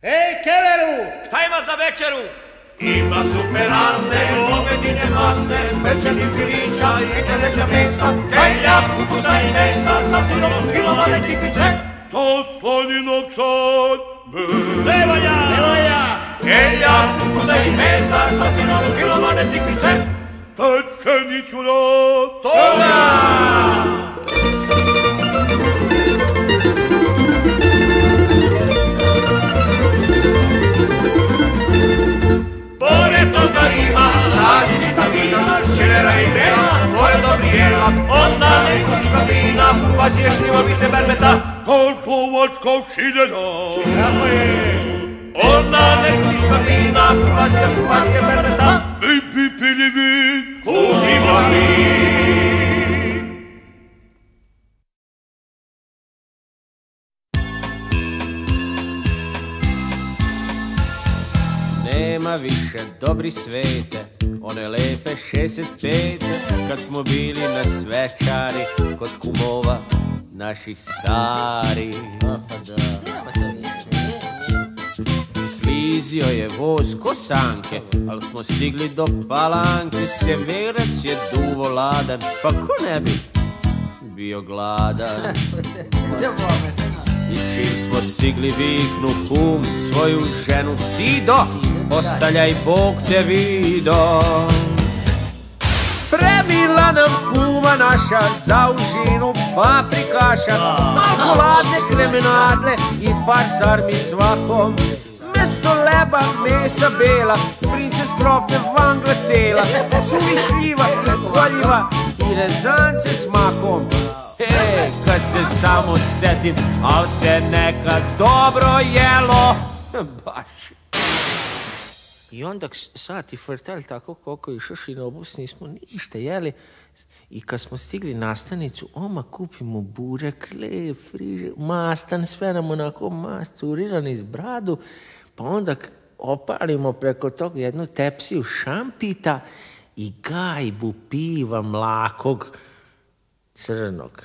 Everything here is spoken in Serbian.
Ej, Keveru! Šta ima za večeru? Ima super razne, govedine masne, pečenih pilića i teleća mesa, kelja, kukusa i mesa, sa sirom filovane tipice, sa slaninom psane. Ne valja! Kelja, kukusa i mesa, sa sirom filovane tipice, Pečenicu na toga! Pored toga ima različita vina, šilera i grela, pored dobrijela, ona nekočka vina, hrvatske šljivovice berbeta, Karlovačka šilera. Tako je! Ona nekočka vina, hrvatske berbeta, Mi bi pili vin, kupimo vin. Nema više dobri svete, one lepe 65, kad smo bili na svečari kod kumova naših starih. Klizio je voz ko sanke, al smo stigli do Palanke, Severac je duvo ladan, pa ko ne bi bio gladan. I čim smo stigli viknu kum svoju ženu Sido, ostaljaj Bog te vido. Spremila nam kuma naša za užinu paprikaša, malo ladne kremenadle i par sarmi svakom. Mesto leba, mesa bela, princes krofne vangla cela, suvišljiva i koljiva i rezance s makom. Kad se samo setim, al se nekad dobro jelo, baš. I onda sati frtali tako koliko išoš i na obus nismo ništa jeli. I kad smo stigli na stanicu, oma kupimo burek, lep, friže, mastan, sve nam onako masturirani iz bradu, pa onda opalimo preko toga jednu tepsiju šampita i gajbu piva mlakog crnog.